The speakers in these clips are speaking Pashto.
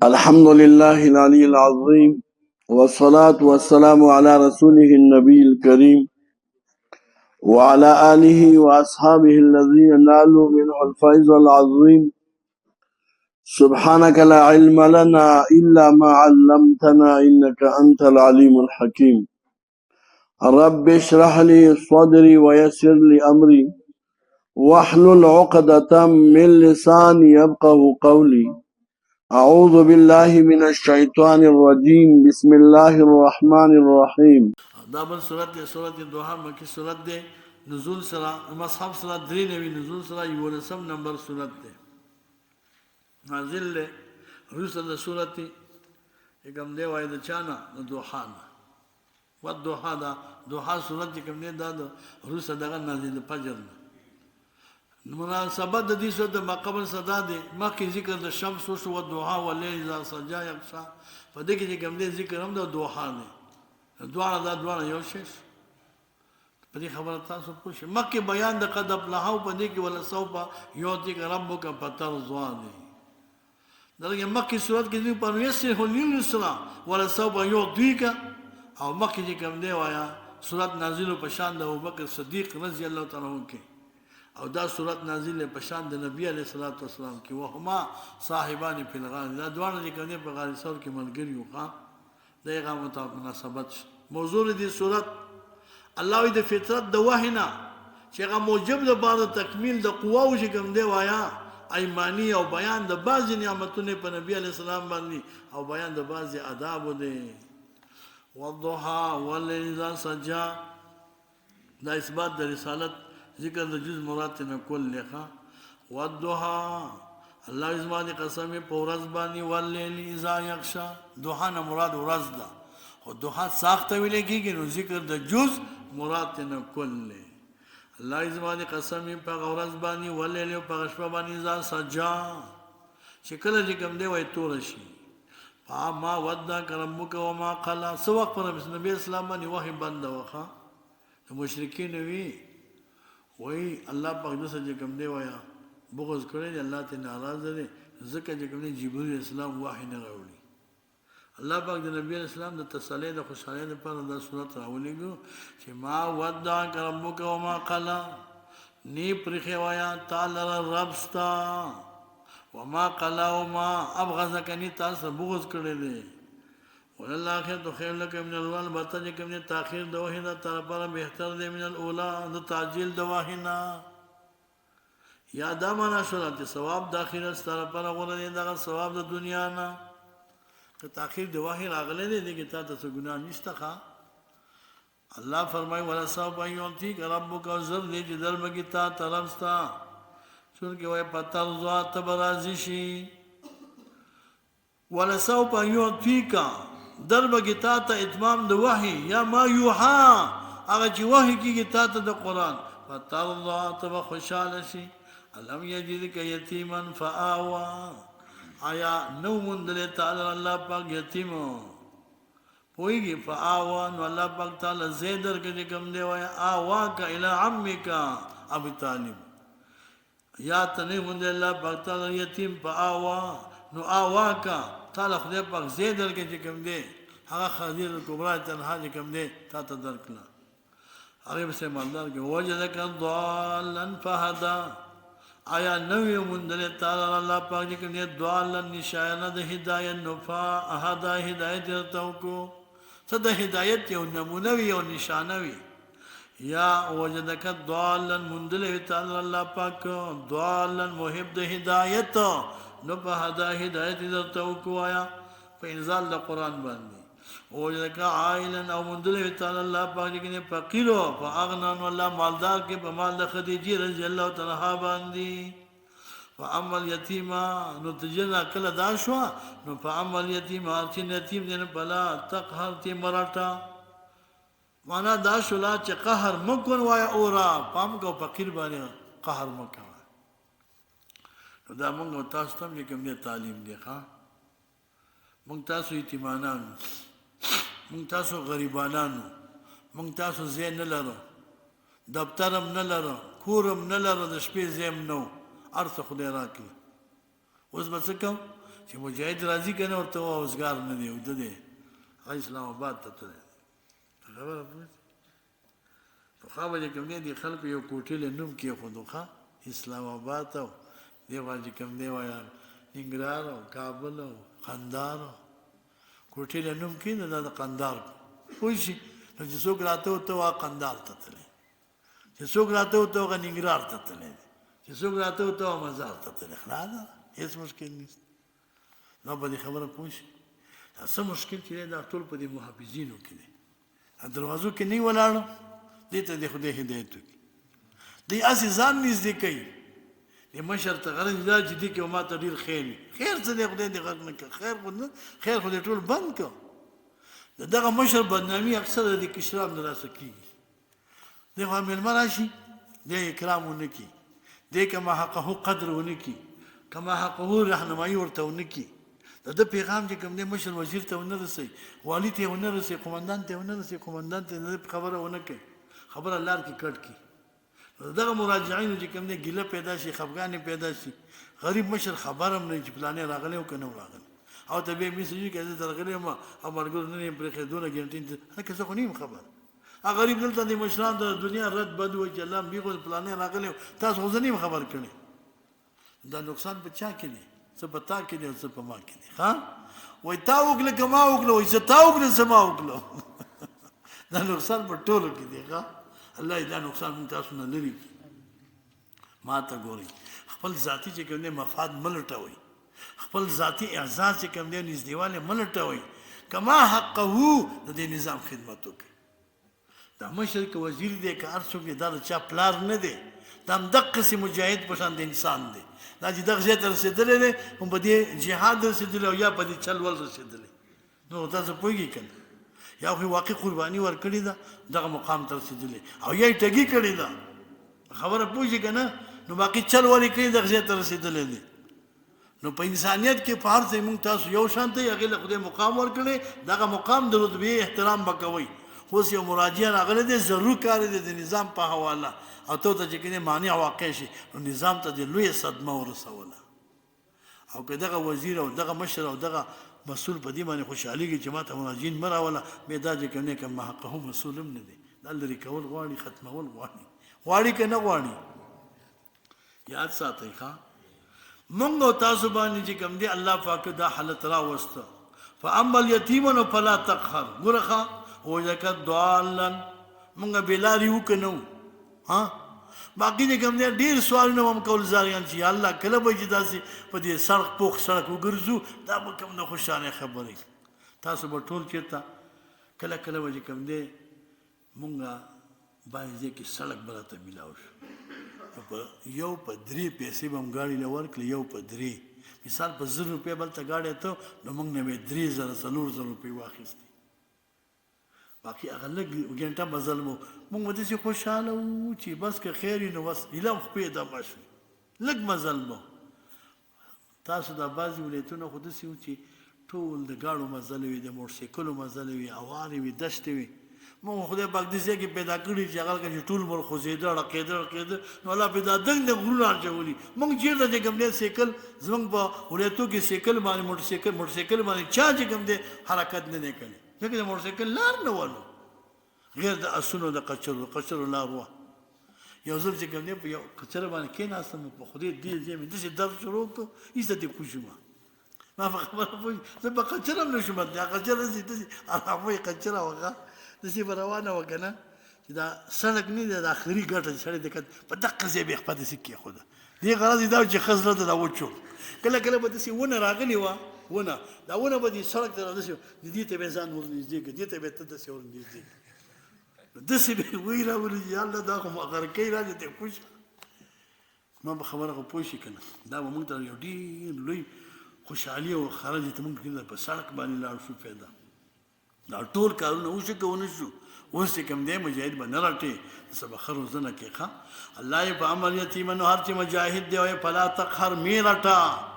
الحمد لله العلي العظيم والصلاة والسلام على رسوله النبي الكريم وعلى آله وأصحابه الذين نالوا منه الفيض العظيم. سبحانك لا علم لنا إلا ما علمتنا إنك أنت العليم الحكيم. رب اشرح لي صدري ويسر لي أمري واحلل عقدة من لساني يفقه قولي. أعوذ بالله من الشيطان الرجيم. بسم الله الرحمن الرحيم. دا بل صورت دی، صورت دوحه مکی صورت دی. نزول سره مصحف سره 93 نزول سره 11 نمبر صورت دی. نازل دی روسه د صورت کوم دی وای د چانا د دوحه نه و دوحه دا دوحه صورت کوم دی دا د روسه دغه نازل فجر نه. مناسبت د دې صورت ما قبل صدا دی مخکې ذکر د شمس او دوحه او لیل اذا سجا یخشا په دې کې کوم دی ذکر هم د دوحه نه. دواړه یو شی په دې خبره تاسو پوښي مکه بیان د قد افلحوا په دې کې ولا سوف یعطيك ربك فترضى دي دغه مکه صورت کې دې په یسه هلیل السلام ولا سوف یعطيك او مکه کې کوم دی وایا صورت نازل په شان د ابوبکر صدیق رضی الله تعالی عنہ کې او دا صورت نازل په شان د نبی علیہ الصلوۃ والسلام کې وهما صاحبان فی الغار دا دوه دي کوم په غار ثور کې ملګری وو دغه مطابق مناسبت موضوع دې صورت الله د فطرت د وحینا چې هغه موجب د بعد تکمیل د قوا او چې کوم دی وایا ایمانی او بیان د بعض نعمتونو په نبی علی السلام باندې او بیان د بعض آداب دی. والضحى والليل اذا سجى دا اثبات د رسالت ذکر د جز مراد نه کول لخوا. والضحى الله ازمانی قسم په ورځ باندې والليل اذا يغشى دوحه نه مراد ورځ ده او دوحه ساخته ویل کېږي نو ذکر د جز مراد نه کل. الله ازمانی قسم په ورځ باندې والليل په شپه باندې اذا سجا چې کله چې کوم دی وای تور شي فما ودعك ربك وما قلى سو وخت پر نبی اسلام باندې وحی بند وخه مشرکین وی الله پاک د سجه کوم دی وایا بغض کړی الله ته ناراض دی ځکه چې کوم جبرئیل اسلام وحی نه راوړي. الله پاک د نبی اسلام د تسلی د خوشحالۍ لپاره د صورت راولېږي چې ما ودعك ربك وما قلى نی پرخه وایا تعالی رب ستا وما قلى وما ابغضك نی تاسو بغض کړی دی. ولله خیر لك من الاول بته کوم نه تاخير د وحی تر پر بهتر دی من الاولى د تعجیل د وحینا یا دا معنا شوه چې ثواب د اخرت سره پر غوړه دی دغه ثواب د دنیا نه که تاخير د وحی راغله دی چې تاسو څه ګناه نشته ښا. الله فرمایي ولا سوف يعطيك ربك زر دې چې دربګی تا طرفستا څنګه وای پتر ذات برازي شي ولا سوف يعطيك دربګی تا ته اتمام د وحی یا ما یوحى هغه چې وحی کیږي تا ته د قران پتر ذات خوشاله شي. الم یجدک یتیما فآوا آیا نو مندل تعالی الله پاک یتیم پویږي فآوا نو الله پاک تعالی زیدر کې کوم دی وای آوا کا الی عمک ابي طالب یا تنه مندل الله پاک تعالی یتیم فآوا نو آوا کا تعالی خدای پاک زیدر کې کوم دی هغه خدیر کبرا تنها کوم دی تا ته درکړه هغه به مالدار کې وجدک ضالا فهدا آیا نوی مندل تعالی الله پاک دې کنه دوالن نشانه د هدایت نفا احدا هدایت ته کو صد هدایت یو نمونه وی او نشانه وی یا وجدک دوالن مندل تعالی الله پاک دوالن محب د هدایت نو په هدا هدایت ته کو آیا په انزال د قران باندې وجدک عائلا او مندل تعالی الله پاک دې کنه فقیر او اغنان الله مالدار کې په مال د خدیجه رضی الله تعالی عنها باندې فعمل یتیما نو تجنا کله دا شو نو فعمل یتیما چې یتیم دې بلا تقهر تی مراټا معنا دا شو لا چې قهر مکن وای اورا پام کو فقیر باندې قهر مکا نو دا موږ تاسو ته کوم دې تعلیم دی ښا موږ تاسو یتیمانان مونږ تاسو غریبانانو مونږ تاسو زین نه لرو دفترم نه لرو کورم نه لرو د شپې زیم نو ارث خدای راکړي اوس به څه کوم چې مجاهد راځي که نه ورته اوزګار نه دی اوده دی هغه اسلام آباد ته تللی خبره پوه پخوا به چې کوم دی دې خلکو یو کوټې له نوم کېښودو ښه اسلام آباد ته دې خوا چې کوم دی وایه ننګرهار او کابل او قندار کوټې له نوم کېږده دا د قندار پوه شي نو چې څوک راته ورته هغه قندار ته تللی چې څوک راته ورته هغه ننګرهار ته تللی دی چې څوک راته ورته هغه مزار ته تللی ښه ده هېڅ مشکل نشته نو په دې خبره پوه شي دا څه مشکل چې دی دا ټول په دې محافظینو کې دی دروازو کې نه ولاړو دې ته د خدای هدایت وکړي دی هسې ځان نږدې کوي د مشر ته غرض دا چې دې کې ما ته ډېر خیر وي خیر څه دی خدای دې غږ نه کړه خیر خو دې ټول بند کړه د دغه مشر بدنامي اکثره د کشران نه راسه کېږي دی خو مېلمه راشي دی اکرام ونه کړي دی که ما حقه قدر ونه کړي که ما حقه رهنمایي ورته ونه کړي د ده پیغام چې کوم دی مشر وزیر ته ونه رسوي والي ته یې ونه رسوي قمندان ته یې ونه رسوي قمندان ته یې خبره ونه کوي خبره لار کې کټ کړي دغه مراجعینو چې کوم دی ګیله پیدا شي خفګانې پیدا شي غریب مشر خبر هم نه چې پلانې راغلی او که نه راغلی او ته بیا میسج وي که زه درغلی یم او ملګرو نه یم پرېښی دونه ګنټې هلکه زه خو نه یم خبر هغه غریب دلته د مشران د دنیا رد بد وایي چې الله میغو پلانې راغلی تاسو خو زه نه یم خبر کړی دا نقصان په چا کې دی څه په تا کې دی او څه په ما کې دی ها وایي تا وکړه که ما وکړه وایي څه تا وکړه څه ما وکړه دا نقصان په ټولو کې دی ښه الله دا نقصان مونږ تاسو نه لرې کړي ما ته ګورئ خپل ذاتي چې کوم دی مفاد مه لټوئ خپل ذاتي اعزاز چې کوم دی نږدېوالی مه لټوئ که ما حقه د دې نظام خدمت وکړي دا مشر که وزیر دی که هر څوک دی دا د چا پلار نه دی دا همدقسې مجاهد په شان د انسان دی دا چې دغه ځای ته رسېدلی دی هم په دې جهاد رسېدلی او یا په دې چل ول رسېدلی نو تاسو پوهېږئ که نه یا خو واقع قرباني ورکړې ده دغه مقام ته رسېدلی او یا یې ټګي کړې ده خبره پوه شي که نه نو باقي چل ولې کړي دغه ځای ته رسېدلی دی نو په انسانیت کې په هر ځای مونږ تاسو یو شان ته هغې له خدای مقام ورکړی دغه مقام د رتبې احترام به کوئ اوس یو مراجع راغلی دی ضرور کار دی د نظام په حواله او ته ته چې کوم مانع واقع شي نو نظام ته د لویه صدمه ورسوله او که دغه وزیر او دغه مشر او دغه مسؤل په دې باندې خوشحالېږي چې ما ته مراجعین مه راوله بیا دا چې کوم دی که محقه مسؤل هم نه دی دا لرې کول غواړي ختمول غواړي که نه غواړي یاد ساتئ ښه مونږ او تاسو باندې چې کوم دی الله پاک دا حالت راوسته فاما الیتیم نو فلا تقهر ګوره ښه وجدک ضالا مونږ بېلارې وو که نه وو ها باقي چې کوم دی ډېر سوالونه هم کول زاریان چې الله کله به چې داسې په دې سړک پوخ سړک وګرځو دا به کوم نه خوشحاله خبرې تاسو به ټول چېرته کله کله به چې کوم دی مونږ باندې ځای کې سړک به راته میلاو شو یو په 3 پیسې به هم ګاډي له ورکړي یو په 3 مثال په 1000 روپۍ بلته ګاډی ته نو موږ نه به 3000 4000 روپۍ واخیستې باقي هغه لږ ګنټه مزل مو موږ به داسې خوشحاله وو چې بس که خیر وي نو بس هیله هم خپې دمه شوې لږ مزل مو تاسو دا بعضې ولایتونه خو داسې وو چې ټول د ګاډو مزل وي د موټرسایکلو مزل وي هوارې وي دشتې وي مونږ خدای پاک دې ځای کې پیدا کړي چې هغه چې ټول مړ خوځېده ړقېده نو الله پیدا دنګ د غرونه اچولي مونږ چېرته چې کوم دی سایکل زموږ په ولایتو کې سایکل باندې موټرسایکل باندې چا چې کوم دی حرکت نه دی کړی ځکه د موټرسایکل لار نه ولو غیر د اسونو د قچرو لار وه یو ځل چې کوم دی په یو قچره باندې کېناستم په خدای دې ځای مې داسې درد شروع کړو ایسته دې کوشم ما په خبره پوه زه په قچره هم نه شم تللی قچره داسې ارامه قچره وغه داسې به روانه وه که نه چې دا سړک نه دی د اخري ګټه چې سړی د په دقه ځای به یې خپه داسې کېښوده دې غرض یې دا و چې ښه زړه ته راوچول کله کله به داسې ونه راغلې وه ونه دا ونه به دې سړک ته را داسې دې ته به یې ځان ور نږدې کړه دې ته به یې ته داسې ور نږدې کړه نو داسې به یې وایي راولي چې الله دا خو غرقۍ را دې ته پوه شه ما به خبره خو پوه شي که نه دا به موږ ته یو ډېر لوی خوشحالي او خرج ته موږ په سړک باندې لاړ شو پیدا دا ټول کارونه وشو که ونه شو اوس چې کوم دی مجاهد به نه رټې څه به ښه روزنه کې ښه الله یې په عمل یتیمه نو هر چې مجاهد دی وایي فلا تقهر مې رټه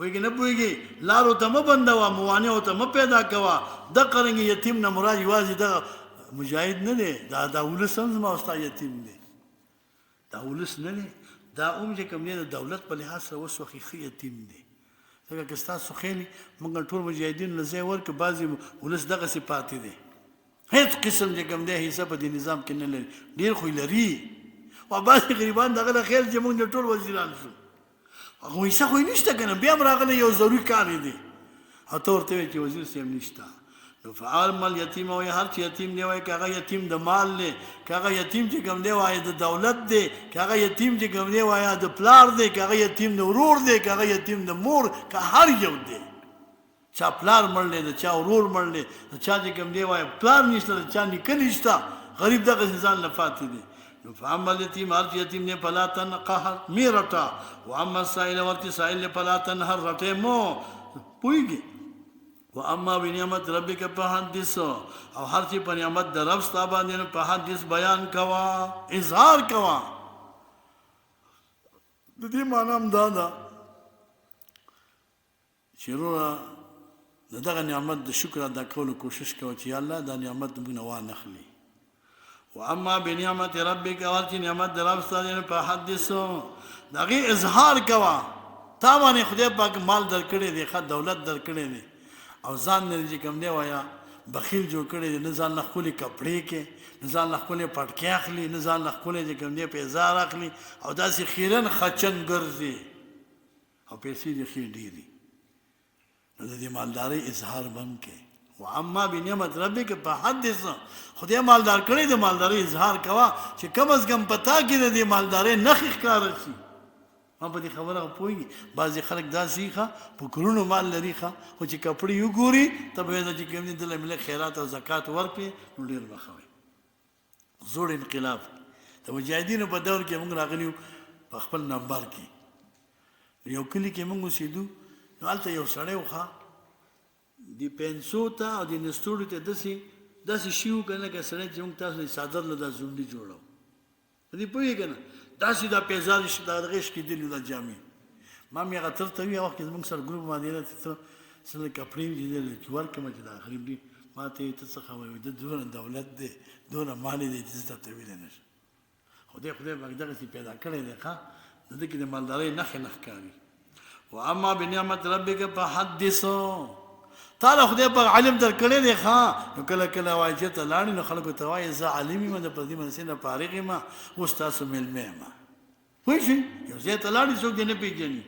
پوهېږي نه پوهېږي لارو ته مه بندوه موانعو ته مه پیدا کوه دقه رنګې یتیم نه مراد یوازې دغه مجاهد نه دی دا ولس هم زما ستا یتیم دی دا ولس نه دی دا چې کوم دی د دولت په لحاظ سره اوس وخت ښه یتیم دی ځکه که ستاسو خیلي موږ ټول مجاهدینو له ځای ورکړو بعضې ولس دغسې پاتې دی هیڅ قسم چې کوم دی حصه په دې نظام کې نه لري ډېر خو لري او بعضې غریبان دغه له خیل چې موږ د ټول وزیران شو هغه حصه خو یې نشته که نه بیا هم راغلی یو ضروري کار یې دی او ته ورته وایې چې وزیر صاحب نشته نو فعال مال یتیم وایي هر چې یتیم دی وایي که هغه یتیم د مال دی که هغه یتیم چې کوم دی وایي د دولت دی که هغه یتیم چې کوم دی وایي د پلار دی که هغه یتیم د ورور دی که هغه یتیم د مور که هر یو دی چا پلار مړ دی د چا ورور مړ دی د چا چې کوم دی وایي پلار نشته د چا نیکه نشته غریب دغسې ځان له پاتې دی نو فاما الیتیم هر چې یتیم دی فلا تنقهر مې رټه واما السائل ورته سائل دی فلا تنهر رټې مو پوهېږي واما بنعمت ربک فحدث او هر چې په نعمت د رب ستا باندې نو فحدث بیان کوا اظهار کوا د دې معنی هم دا ده چې وروره د دغه نعمت د شکر ادا کولو کوشش کوه چې یا الله دا نعمت موږ نه وانخلي واما بنعمت ربک او هر چې نعمت د رب ستا دی نو فحدث د هغې اظهار کوا تا باندې خدای پاک مال درکړی دی ښه دولت درکړی دی او ځان نه چې کوم دی وایه بخیل جوړ کړی دی نه ځان نه ښکلې کپړې کې نه ځان نه ښکلې پټکې اخلي نه ځان نه ښکلې چې کوم دی پیزار اخلي او داسې خیرن خچن ګرځي او پیسې دې ښې ډېري نو د دې مالدارۍ اظهار به هم کې واما بنعمت ربک فحدث خدای مالدار کړی د مالدارۍ اظهار کوه چې کم از کم په تا کې د دې مالدارۍ نښې ښکاره شي ما په دې خبره پوهېږي بعضې خلک داسې ښه په کورونو مال لري ښه خو چې کپړې وګوري ته به وایې چې کوم دي دله ملک خیرات او زکات ورکړي نو ډېر به ښه وي زوړ انقلاب د مجاهدینو په دور کې موږ راغلي وو په خپل نمبر کې یو کلي کې موږ اوسېدو نو هلته یو سړی و ښه د پنسو ته او د نستوړو ته داسې شي و که نه که سړی چې موږ تاسو د څادر له دا زونډي جوړو په دې پوهېږې که نه داسې دا پیزار شي دا دغې شکېدلي دا جامې ما مې هغه تر ته وي هغه وخت کې زموږ سره ګروپ باندې نه ته څه کپړې وي چې ورکړمه چې دا غریب دي ما ته یې ته څه خبرې وایي د دونه دولت دی دونه مال دی چې زه تا ته ویلی نه شم خدای پاک دغسې پیدا کړی دی ښه د ده کې د مالدارۍ نښې نه ښکاري واما بنعمت ربک فحدث تا له خدای پاک علم درکړی دی ښه نو کله کله وایي چېرته لاړې نو خلکو ته وایي زه عالم یم د په دې منسې نه فارغ یم اوس تاسو مېلمه یم پوه شئ یو ځای ته لاړې څوک دې نه پېژني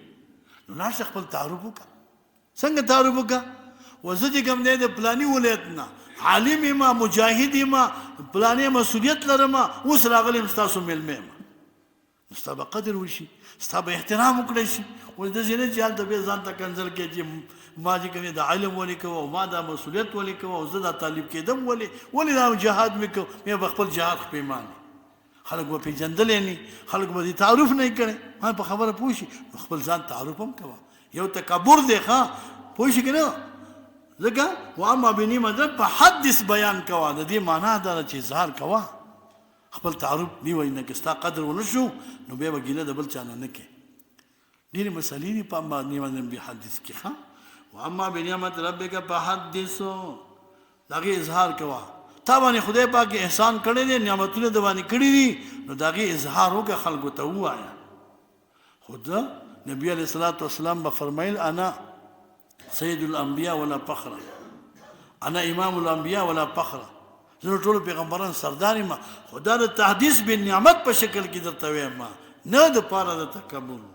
نو لاړ خپل تعارف وکړه څنګه تعارف وکړه و زه چې کوم دی د فلاني ولایت نه عالم یم مجاهد یم فلاني مسؤلیت لرم اوس راغلی یم ستاسو مېلمه یم نو ستا به قدر وشي ستا به احترام وکړی شي اوس داسې نه چې هلته بیا ځان ته کنځل کوې چې ما چې کوم د علم ولې کوه او ما دا مسؤلیت ولې کوه او زه دا طالب کېدم ولې دا جهاد مې کوه مې به خپل جهاد پیمانې خلک به پېژندلی نه خلک به دې تعارف نه یې کړی ما په خبره پوه شي خپل ځان تعارف هم کوه یو تکبر دی ښه پوه شي که نه ځکه واما بنعمت ربک فحدث بیان کوه د دې معنا دا ده چې اظهار کوه خپل تعارف دی وایي نه که ستا قدر ونه شو نو بیا به ګیله د بل چا نه کوې ډېرې مسلې دي په اما بنعمت ربک حدث کې ښه واما بنعمت ربک فحدث د هغې اظهار کوه تا باندې خدای پاک احسان کړی دی نعمتونه د باندې کړي دي نو د هغې اظهار وکړه خلکو ته ووایه خو د نبي علیه الصلاة والسلام به فرمیل انا سید الانبیاء ولا فخر انا امام الانبیاء ولا فخر زه ټولو پیغمبرانو سردار یم خو دا د تحدیث بالنعمت په شکل کې درته وایم نه د پاره د تکبر